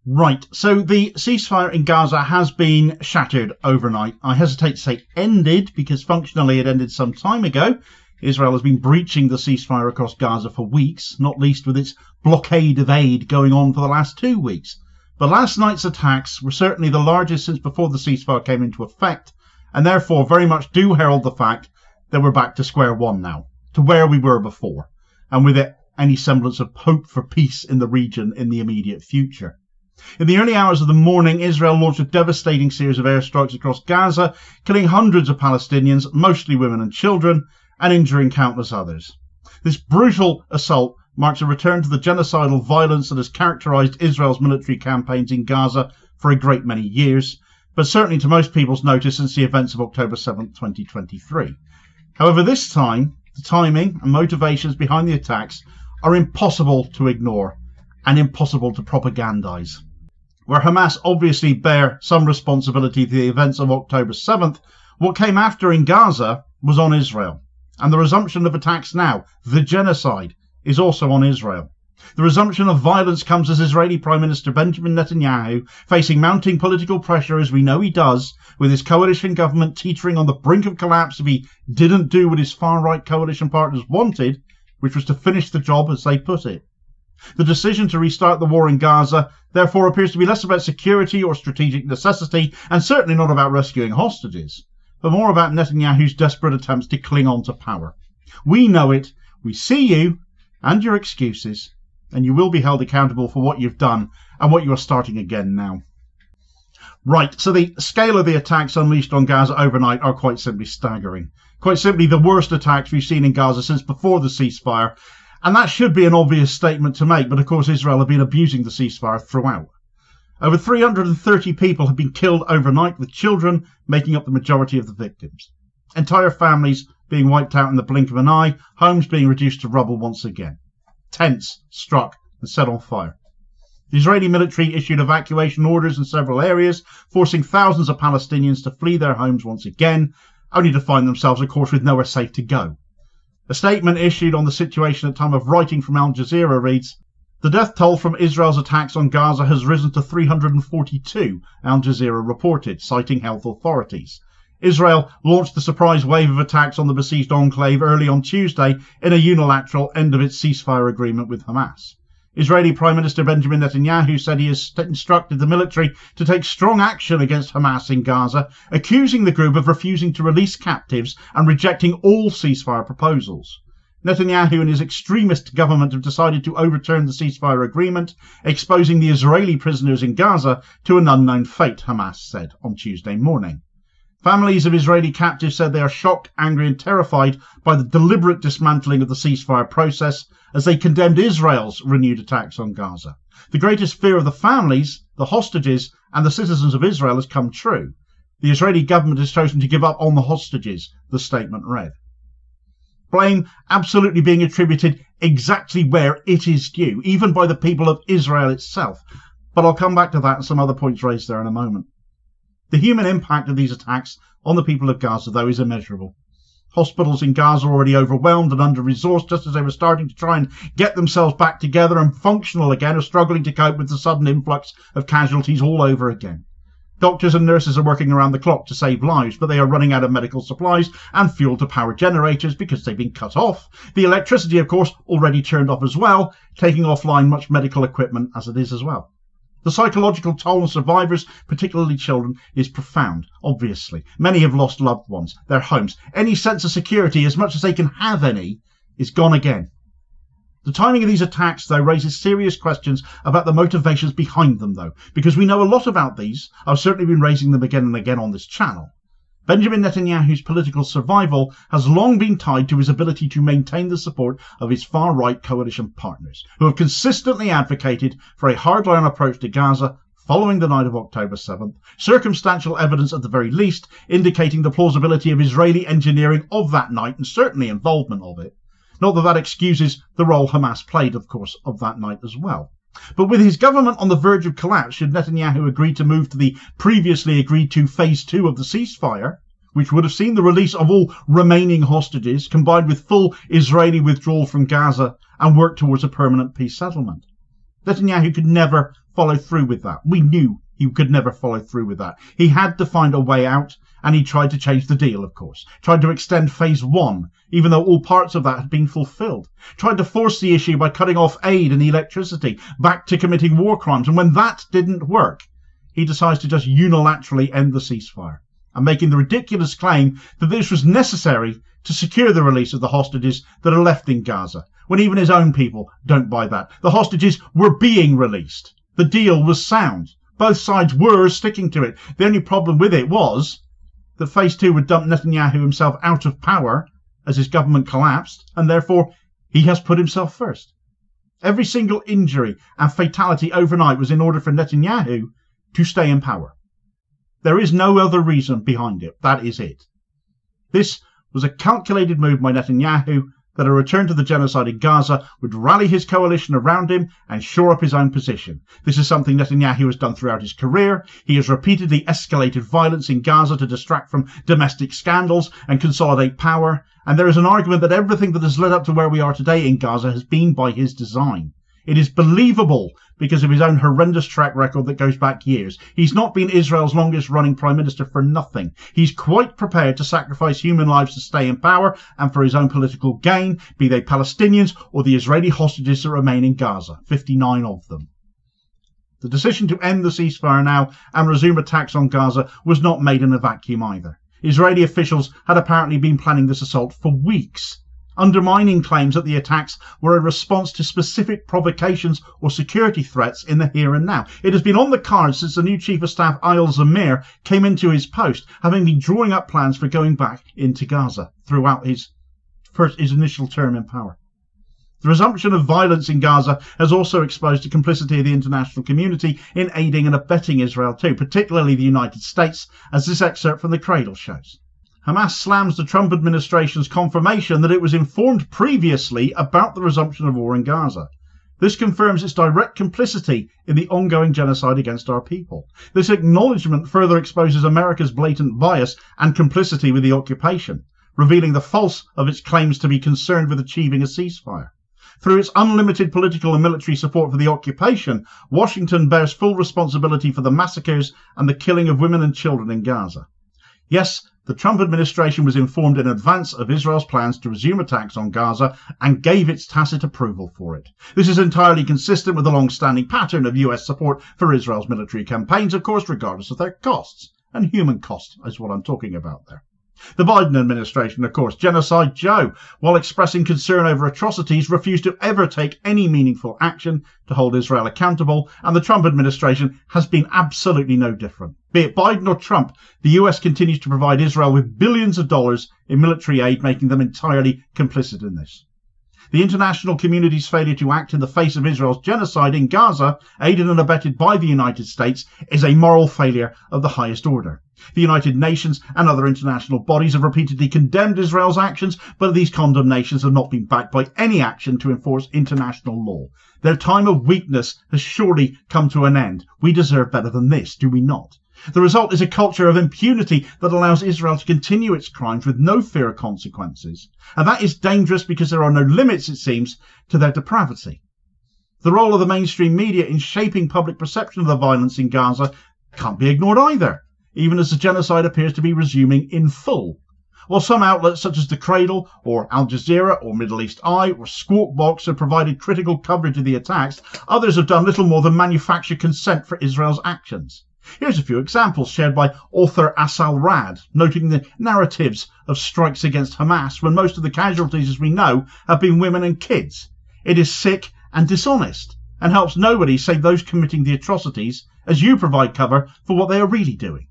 Right, so the ceasefire in Gaza has been shattered overnight. I hesitate to say ended because functionally it ended some time ago. Israel has been breaching the ceasefire across Gaza for weeks, not least with its blockade of aid going on for the last 2 weeks. But last night's attacks were certainly the largest since before the ceasefire came into effect, and therefore very much do herald the fact that we're back to square one now, to where we were before, and with it any semblance of hope for peace in the region in the immediate future. In the early hours of the morning, Israel launched a devastating series of airstrikes across Gaza, killing hundreds of Palestinians, mostly women and children, and injuring countless others. This brutal assault marks a return to the genocidal violence that has characterized Israel's military campaigns in Gaza for a great many years, but certainly to most people's notice since the events of October 7, 2023. However, this time, the timing and motivations behind the attacks are impossible to ignore and impossible to propagandize. Where Hamas obviously bear some responsibility for the events of October 7th, what came after in Gaza was on Israel. And the resumption of attacks now, the genocide, is also on Israel. The resumption of violence comes as Israeli Prime Minister Benjamin Netanyahu, facing mounting political pressure as we know he does, with his coalition government teetering on the brink of collapse if he didn't do what his far-right coalition partners wanted, which was to finish the job as they put it. The decision to restart the war in Gaza therefore appears to be less about security or strategic necessity, and certainly not about rescuing hostages, but more about Netanyahu's desperate attempts to cling on to power. We know it, we see you and your excuses, and you will be held accountable for what you've done and what you are starting again now. Right, so the scale of the attacks unleashed on Gaza overnight are quite simply staggering. Quite simply the worst attacks we've seen in Gaza since before the ceasefire. And that should be an obvious statement to make, but of course Israel have been abusing the ceasefire throughout. Over 330 people have been killed overnight, with children making up the majority of the victims. Entire families being wiped out in the blink of an eye, homes being reduced to rubble once again. Tents struck and set on fire. The Israeli military issued evacuation orders in several areas, forcing thousands of Palestinians to flee their homes once again, only to find themselves, of course, with nowhere safe to go. A statement issued on the situation at time of writing from Al Jazeera reads, "The death toll from Israel's attacks on Gaza has risen to 342, Al Jazeera reported, citing health authorities. Israel launched the surprise wave of attacks on the besieged enclave early on Tuesday in a unilateral end of its ceasefire agreement with Hamas. Israeli Prime Minister Benjamin Netanyahu said he has instructed the military to take strong action against Hamas in Gaza, accusing the group of refusing to release captives and rejecting all ceasefire proposals. Netanyahu and his extremist government have decided to overturn the ceasefire agreement, exposing the Israeli prisoners in Gaza to an unknown fate, Hamas said on Tuesday morning. Families of Israeli captives said they are shocked, angry and terrified by the deliberate dismantling of the ceasefire process as they condemned Israel's renewed attacks on Gaza. The greatest fear of the families, the hostages and the citizens of Israel has come true. The Israeli government has chosen to give up on the hostages, the statement read. Blame absolutely being attributed exactly where it is due, even by the people of Israel itself. But I'll come back to that and some other points raised there in a moment. The human impact of these attacks on the people of Gaza, though, is immeasurable. Hospitals in Gaza are already overwhelmed and under-resourced, just as they were starting to try and get themselves back together and functional again, are struggling to cope with the sudden influx of casualties all over again. Doctors and nurses are working around the clock to save lives, but they are running out of medical supplies and fuel to power generators because they've been cut off. The electricity, of course, already turned off as well, taking offline much medical equipment as it is as well. The psychological toll on survivors, particularly children, is profound, obviously. Many have lost loved ones, their homes. Any sense of security, as much as they can have any, is gone again. The timing of these attacks, though, raises serious questions about the motivations behind them, though, because we know a lot about these. I've certainly been raising them again and again on this channel. Benjamin Netanyahu's political survival has long been tied to his ability to maintain the support of his far-right coalition partners, who have consistently advocated for a hardline approach to Gaza following the night of October 7th, circumstantial evidence at the very least indicating the plausibility of Israeli engineering of that night and certainly involvement of it. Not that that excuses the role Hamas played, of course, of that night as well. But with his government on the verge of collapse, should Netanyahu agree to move to the previously agreed to phase 2 of the ceasefire, which would have seen the release of all remaining hostages, combined with full Israeli withdrawal from Gaza and work towards a permanent peace settlement? Netanyahu could never follow through with that. We knew he could never follow through with that. He had to find a way out, and he tried to change the deal, of course. Tried to extend phase 1, even though all parts of that had been fulfilled. Tried to force the issue by cutting off aid and electricity, back to committing war crimes. And when that didn't work, he decides to just unilaterally end the ceasefire, and making the ridiculous claim that this was necessary to secure the release of the hostages that are left in Gaza, when even his own people don't buy that. The hostages were being released. The deal was sound. Both sides were sticking to it. The only problem with it was that phase 2 would dump Netanyahu himself out of power as his government collapsed, and therefore he has put himself first. Every single injury and fatality overnight was in order for Netanyahu to stay in power. There is no other reason behind it. That is it. This was a calculated move by Netanyahu that a return to the genocide in Gaza would rally his coalition around him and shore up his own position. This is something Netanyahu has done throughout his career. He has repeatedly escalated violence in Gaza to distract from domestic scandals and consolidate power. And there is an argument that everything that has led up to where we are today in Gaza has been by his design. It is believable because of his own horrendous track record that goes back years. He's not been Israel's longest running prime minister for nothing. He's quite prepared to sacrifice human lives to stay in power and for his own political gain, be they Palestinians or the Israeli hostages that remain in Gaza, 59 of them. The decision to end the ceasefire now and resume attacks on Gaza was not made in a vacuum either. Israeli officials had apparently been planning this assault for weeks, undermining claims that the attacks were a response to specific provocations or security threats in the here and now. It has been on the cards since the new Chief of Staff Ayal Zamir came into his post, having been drawing up plans for going back into Gaza throughout his initial term in power. The resumption of violence in Gaza has also exposed the complicity of the international community in aiding and abetting Israel too, particularly the United States, as this excerpt from the Cradle shows. Hamas slams the Trump administration's confirmation that it was informed previously about the resumption of war in Gaza. This confirms its direct complicity in the ongoing genocide against our people. This acknowledgement further exposes America's blatant bias and complicity with the occupation, revealing the false of its claims to be concerned with achieving a ceasefire. Through its unlimited political and military support for the occupation, Washington bears full responsibility for the massacres and the killing of women and children in Gaza. Yes, the Trump administration was informed in advance of Israel's plans to resume attacks on Gaza and gave its tacit approval for it. This is entirely consistent with the long-standing pattern of US support for Israel's military campaigns, of course, regardless of their costs. And human cost is what I'm talking about there. The Biden administration, of course, Genocide Joe, while expressing concern over atrocities, refused to ever take any meaningful action to hold Israel accountable, and the Trump administration has been absolutely no different. Be it Biden or Trump, the US continues to provide Israel with billions of dollars in military aid, making them entirely complicit in this. The international community's failure to act in the face of Israel's genocide in Gaza, aided and abetted by the United States, is a moral failure of the highest order. The United Nations and other international bodies have repeatedly condemned Israel's actions, but these condemnations have not been backed by any action to enforce international law. Their time of weakness has surely come to an end. We deserve better than this, do we not? The result is a culture of impunity that allows Israel to continue its crimes with no fear of consequences. And that is dangerous because there are no limits, it seems, to their depravity. The role of the mainstream media in shaping public perception of the violence in Gaza can't be ignored either, even as the genocide appears to be resuming in full. While some outlets such as The Cradle or Al Jazeera or Middle East Eye or Squawk Box have provided critical coverage of the attacks, others have done little more than manufacture consent for Israel's actions. Here's a few examples shared by author Asal Rad, noting the narratives of strikes against Hamas when most of the casualties, as we know, have been women and kids. It is sick and dishonest, and helps nobody save those committing the atrocities, as you provide cover for what they are really doing.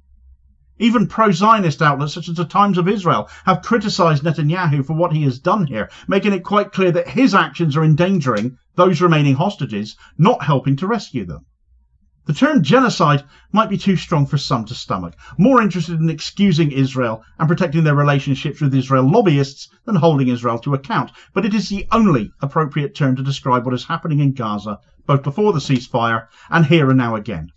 Even pro-Zionist outlets such as the Times of Israel have criticised Netanyahu for what he has done here, making it quite clear that his actions are endangering those remaining hostages, not helping to rescue them. The term genocide might be too strong for some to stomach, more interested in excusing Israel and protecting their relationships with Israel lobbyists than holding Israel to account, but it is the only appropriate term to describe what is happening in Gaza, both before the ceasefire and here and now again.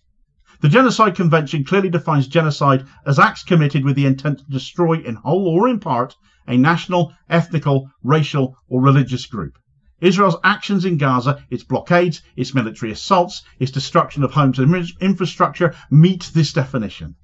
The Genocide Convention clearly defines genocide as acts committed with the intent to destroy in whole or in part a national, ethnical, racial or religious group. Israel's actions in Gaza, its blockades, its military assaults, its destruction of homes and infrastructure meet this definition.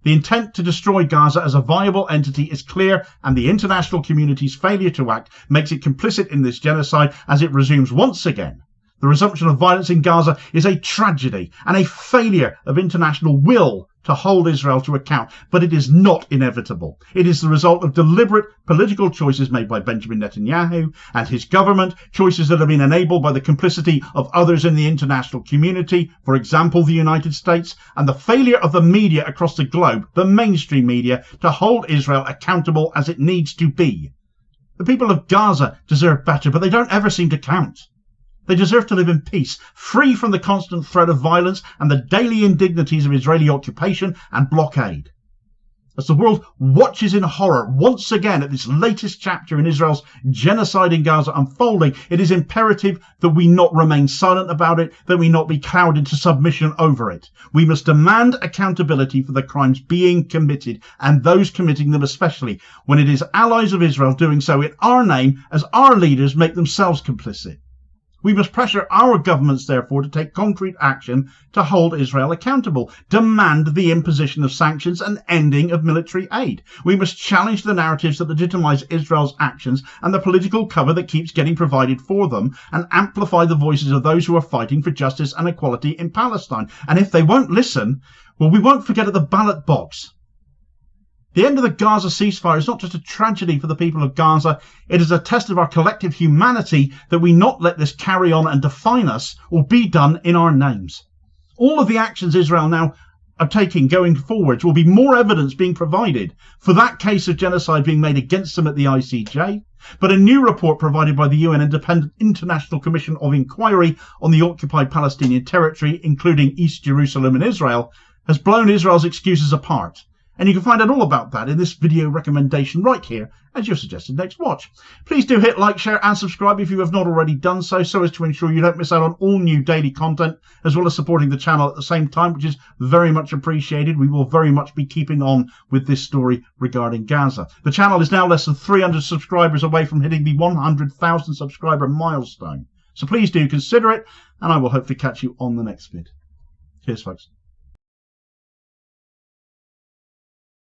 The intent to destroy Gaza as a viable entity is clear, and the international community's failure to act makes it complicit in this genocide as it resumes once again. The resumption of violence in Gaza is a tragedy and a failure of international will to hold Israel to account, but it is not inevitable. It is the result of deliberate political choices made by Benjamin Netanyahu and his government, choices that have been enabled by the complicity of others in the international community, for example, the United States, and the failure of the media across the globe, the mainstream media, to hold Israel accountable as it needs to be. The people of Gaza deserve better, but they don't ever seem to count. They deserve to live in peace, free from the constant threat of violence and the daily indignities of Israeli occupation and blockade. As the world watches in horror once again at this latest chapter in Israel's genocide in Gaza unfolding, it is imperative that we not remain silent about it, that we not be cowed into submission over it. We must demand accountability for the crimes being committed, and those committing them especially, when it is allies of Israel doing so in our name as our leaders make themselves complicit. We must pressure our governments, therefore, to take concrete action to hold Israel accountable, demand the imposition of sanctions and ending of military aid. We must challenge the narratives that legitimize Israel's actions and the political cover that keeps getting provided for them, and amplify the voices of those who are fighting for justice and equality in Palestine. And if they won't listen, well, we won't forget at the ballot box. The end of the Gaza ceasefire is not just a tragedy for the people of Gaza, it is a test of our collective humanity that we not let this carry on and define us or be done in our names. All of the actions Israel now are taking going forwards will be more evidence being provided for that case of genocide being made against them at the ICJ. But a new report provided by the UN Independent International Commission of Inquiry on the occupied Palestinian territory, including East Jerusalem and Israel, has blown Israel's excuses apart. And you can find out all about that in this video recommendation right here as your suggested next watch. Please do hit like, share and subscribe if you have not already done so, so as to ensure you don't miss out on all new daily content, as well as supporting the channel at the same time, which is very much appreciated. We will very much be keeping on with this story regarding Gaza. The channel is now less than 300 subscribers away from hitting the 100,000 subscriber milestone. So please do consider it, and I will hopefully catch you on the next vid. Cheers, folks.